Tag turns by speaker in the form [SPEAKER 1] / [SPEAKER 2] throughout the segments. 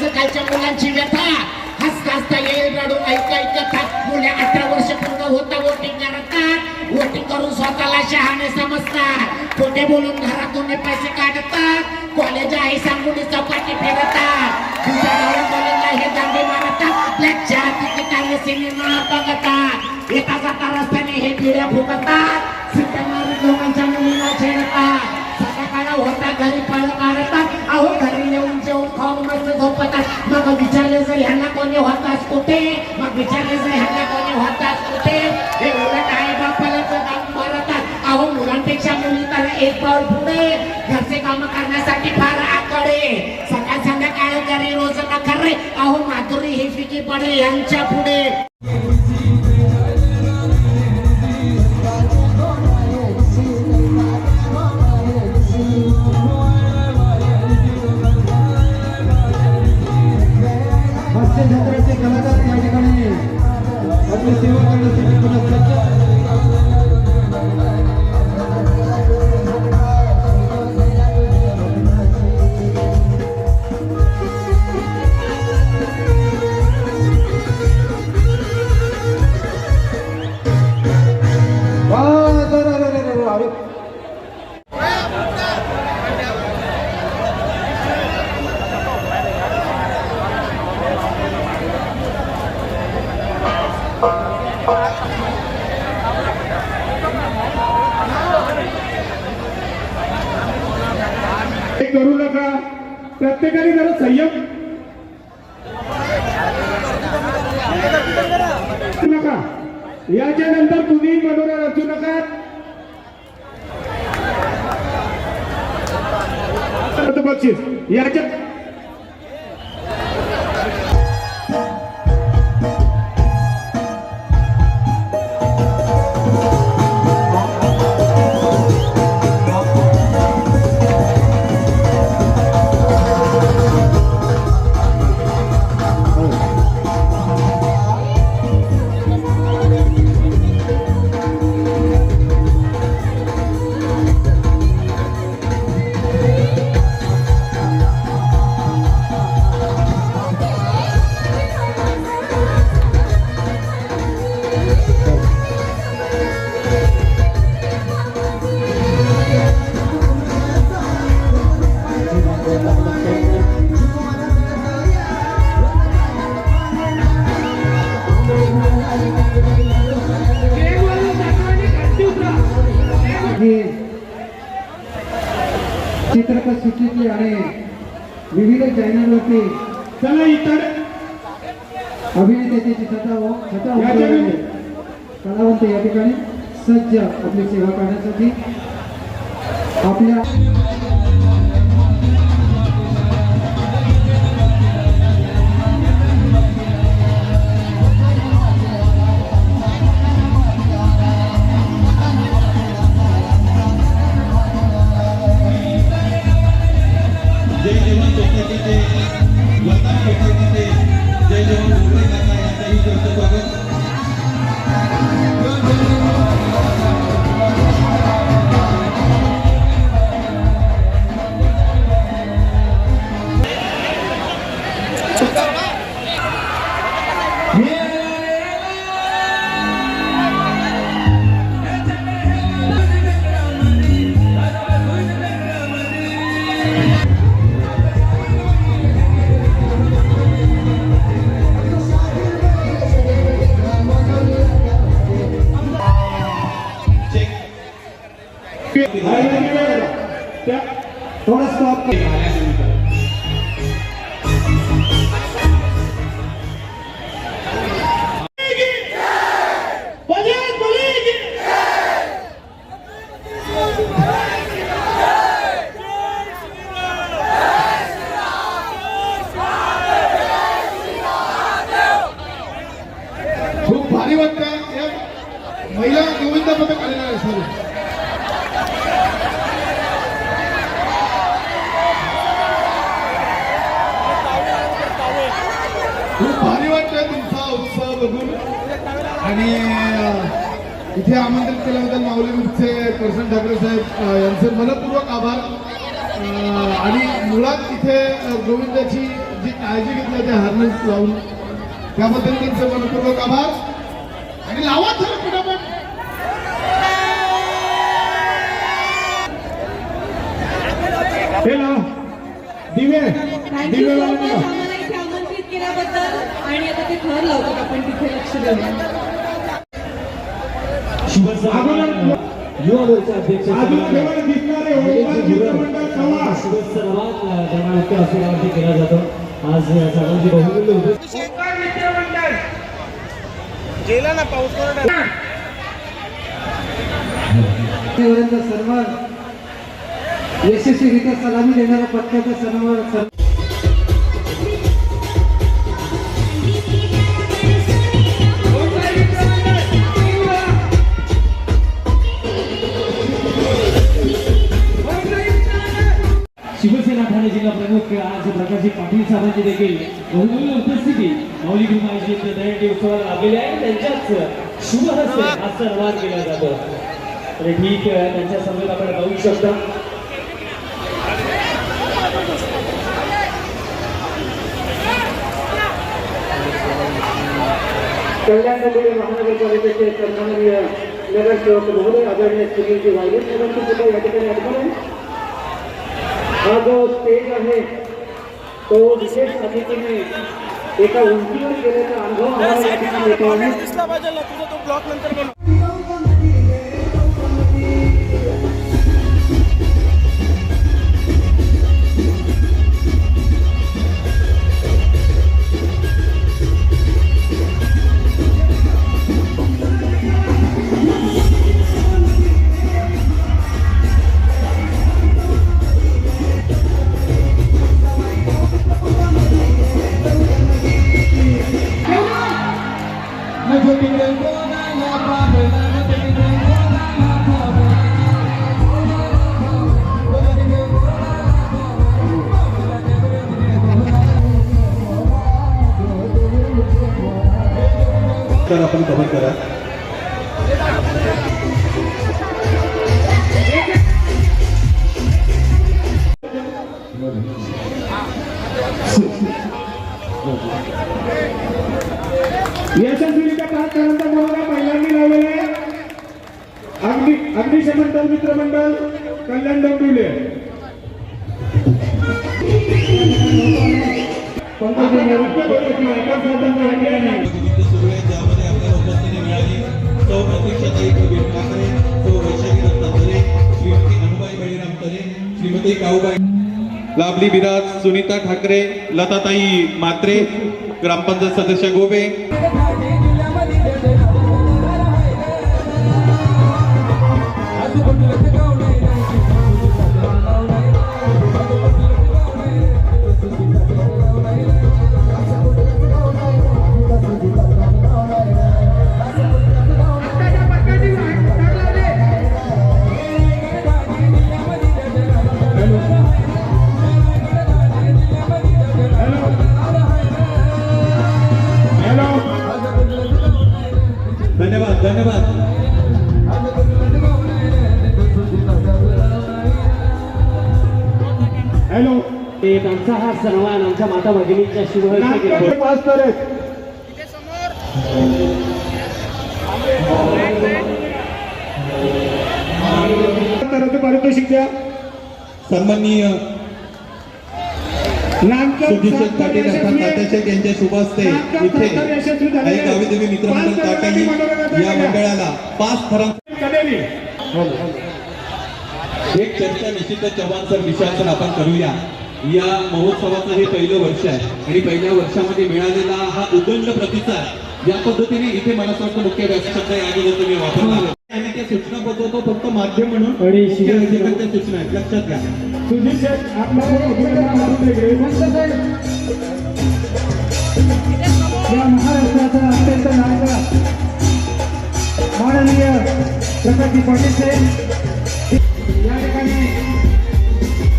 [SPEAKER 1] आजकालच्या मुलांची व्यथा हसता हसता येईल रडून ऐकता मुले 18 वर्ष पूर्ण होता वोटिंग करतात वोटिंग करून स्वतःला शहाणे समजतात खोटे बोलून घरातून पैसे काढतात कॉलेज आहे सांगून चौपाटी फिरतात हे दांडे मारतात लज्जा तिकीटाने सिनेमा बघतात येता जाता रस्त्याने हे पिढ्या फुकतात सिद्धांत लोकांच्या मुलीला छेडतात सकाळ होता घरी पळ मारतात अहो घरी येऊन जेवून खाऊन मस्त झोपतात मग विचारले जर ह्यांना कोणी होताच कुठे मग विचारले जर ह्यांना कोणी होताच कुठे हे उलट आई बापाला दाम मारतात अहो मुलांपेक्षा मुली तर एक पाऊल पुढे घरचे काम करण्यासाठी फार आकडे सकाळ संध्याकाळ घरी रोज नखरे अहो माधुरी ही फिकी पडे यांच्या पुढे
[SPEAKER 2] जत्राचे कलाकार या ठिकाणी आपली सेवा करण्यासाठी करू नका प्रत्येकाने जरा संयम नका याच्या नंतर तुम्ही मनोरा रचू नका बक्षीस याच्या चित्रपट सूचीतले आणि विविध चॅनलवरती चला इतर अभिनेत्याची कलावंत या ठिकाणी सज्ज आपली सेवा करण्यासाठी आपल्या थोड़ा स्टॉप खूप भारी वाटतं महिला गोविंद पथक आलेला आहे सर खूप भारी वाटतंय तुमचा उत्साह बघून आणि इथे आमंत्रित केल्याबद्दल माऊली ग्रुपचे प्रसन्न ठाकरे साहेब यांचे मनपूर्वक आभार आणि मुळात इथे गोविंदाची जी काळजी घेतल्या त्या हार्नेस लावून त्याबद्दल त्यांचे मनपूर्वक आभार आणि लावा थर पटापट. हे लाव दिवे दिवे लावा.
[SPEAKER 3] आम्हाला इथे आमंत्रित केल्याबद्दल आणि आता ते थर लावतात आपण तिथे लक्ष देऊया.
[SPEAKER 4] युवा मोर्चा अध्यक्ष असल्यावरती केला जातो. आज सगळ्यांची बहुमूल्य होते. सन्मान यशस्वीरित्या सलामी देणारा पथकाचा सन्मान. शिवसेना ठाणे जिल्हा प्रमुख आज प्रकाशजी पाटील साहेबांची देखील बहुमूल्य उपस्थिती माऊली ग्रुप आयोजित दहीहंडी उत्सवाला लाभलेली आहे. त्यांच्याच शुभ हस्ते हा सन्मान केला जातो. तर ठीक त्यांच्या समोर आपण बघू शकता. कल्याण महानगरपालिकेचे सन्माननीय नगरसेवक महोदय आदरणीय सुनीलजी वायदे साहेबांची सुद्धा या ठिकाणी आगमन आहे. हा जो स्टेज आहे तो विशेष पद्धतीने एका उंचीवर गेल्याचा अनुभव आम्हाला या ठिकाणी येतो आहे.
[SPEAKER 2] तर आपण कव्हर करा.
[SPEAKER 5] यशस्वीरित्या पाच करांचा मोहरा महिलांनी लावलेला आहे. अग्निशमन दल मित्र मंडळ कल्याण डोंबिवली.
[SPEAKER 6] ज्यामध्ये आपल्याला उपस्थिती मिळाली सौ प्रतीक्षाताई ठाकरे, सौ वैशाली दत्तात्रय, श्रीमती अनुबाई बळीराम तरे, श्रीमती काऊबाई लाभली बिराज, सुनीता ठाकरे, लताताई मात्रे, ग्रामपंचायत सदस्य गोबे. धन्यवाद धन्यवाद.
[SPEAKER 5] हॅलो
[SPEAKER 4] आमचा हा सन्मान आमच्या माता भगिनीच्या शुभ हस्ते केला.
[SPEAKER 5] पाच तर आहेत. पारितोषिक द्या.
[SPEAKER 6] सन्माननीय सुधीर पाटील अर्थात तात्याशेठ यांच्या शुभ हस्ते इथे काही गावीदेवी मित्रमंडळ ताटाई या मंडळाला 5 थरांची एक चर्चा निश्चितच चव्हाण सर विषयावर आपण करूया. या महोत्सवाचं हे पहिलं वर्ष आहे आणि पहिल्या वर्षामध्ये मिळालेला हा उदंड प्रतिसाद या पद्धतीने इथे मला असं वाटतं मुख्य व्यासशब्द या ठिकाणी तुम्ही वापरला आणि त्या सूचना बदलतो फक्त माध्यम म्हणून मुख्य अधिकाऱ्यांच्या सूचना आहेत लक्षात घ्या.
[SPEAKER 5] सुधीर शेठ आपला या महाराष्ट्राचा अत्यंत लाडका माननीय प्रकाशजी पाटील साहेब या ठिकाणी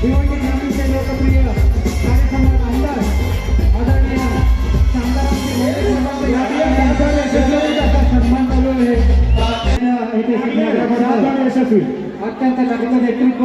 [SPEAKER 5] भिवंडी ग्रामीणचे लोकप्रिय कार्यक्रमात आमदार आदरणीय सन्मान चालू आहे. अत्यंत चांगलं नेतृत्व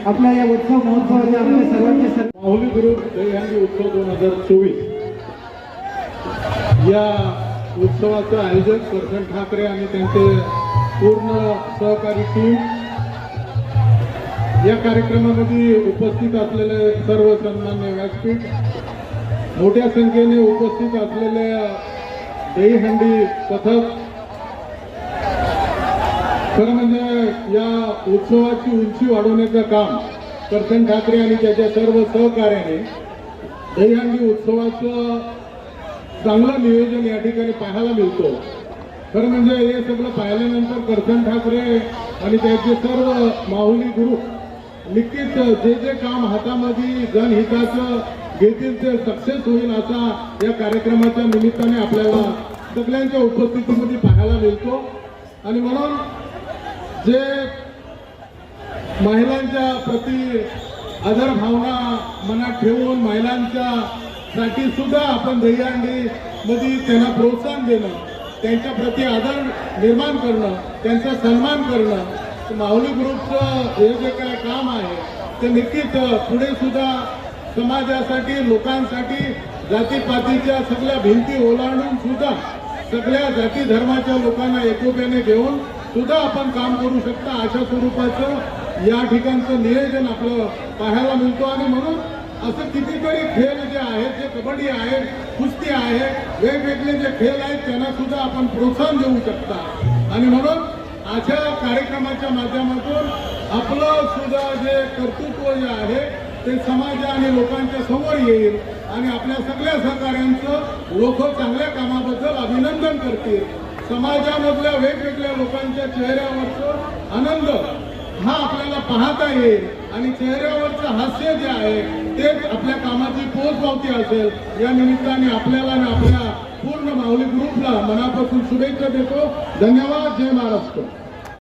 [SPEAKER 5] आपल्या या उत्सव महोत्सवाचे आमच्या सर्वांचे
[SPEAKER 2] माहुली ग्रुप दहीहंडी उत्सव 2024 या उत्सवाचं आयोजन करशन ठाकरे आणि त्यांचे पूर्ण सहकारी टीम, या कार्यक्रमामध्ये उपस्थित असलेले सर्व सन्मान्य व्यासपीठ, मोठ्या संख्येने उपस्थित असलेले दहीहंडी पथक, खरं म्हणजे या उत्सवाची उंची वाढवण्याचं काम करशन ठाकरे आणि त्याच्या सर्व सहकार्याने दहीहंडी उत्सवाचं चांगलं नियोजन या ठिकाणी पाहायला मिळतो. खरं म्हणजे हे सगळं पाहिल्यानंतर करशन ठाकरे आणि त्याचे सर्व माहुली ग्रुप नक्कीच जे जे काम हातामध्ये जनहिताचं घेतील ते सक्सेस होईल असा या कार्यक्रमाच्या निमित्ताने आपल्याला सगळ्यांच्या उपस्थितीमध्ये पाहायला मिळतो. आणि म्हणून जे महिलांच्या प्रती आदर भावना मनात ठेवून महिलांच्या साठी सुद्धा आपण दहीहंडी मध्ये त्यांना प्रोत्साहन देणं, त्यांच्या प्रती आदर निर्माण करणं, त्यांचा सन्मान करणं, माहुली ग्रुपचं हे जे काय काम आहे ते नक्कीच पुढे सुद्धा समाजासाठी, लोकांसाठी, जातीपातीच्या सगळ्या भिंती ओलांडून सुद्धा सगळ्या जाती धर्माच्या लोकांना एकोप्याने घेऊन सुद्धा आपण काम करू शकता अशा स्वरूपाचं या ठिकाणचं नियोजन आपलं पाहायला मिळतो. आणि म्हणून असं कितीतरी खेळ जे आहेत, जे कबड्डी आहे, कुस्ती आहे, वेगवेगळे जे खेळ आहेत त्यांना सुद्धा आपण प्रोत्साहन देऊ शकता. आणि म्हणून अशा कार्यक्रमाच्या माध्यमातून आपलं सुद्धा जे कर्तृत्व जे आहे ते समाज आणि लोकांच्या समोर येईल आणि आपल्या सगळ्या सहकार्यांचं लोक चांगल्या कामाबद्दल अभिनंदन करतील. समाजामधल्या वेगवेगळ्या लोकांच्या चेहऱ्यावरचं आनंद हा आपल्याला पाहता येईल आणि चेहऱ्यावरचं हास्य जे आहे तेच आपल्या कामाची पोचपावती असेल. या निमित्ताने आपल्याला आणि आपल्या पूर्ण माहुली ग्रुपला मनापासून शुभेच्छा देतो. धन्यवाद. जय महाराष्ट्र.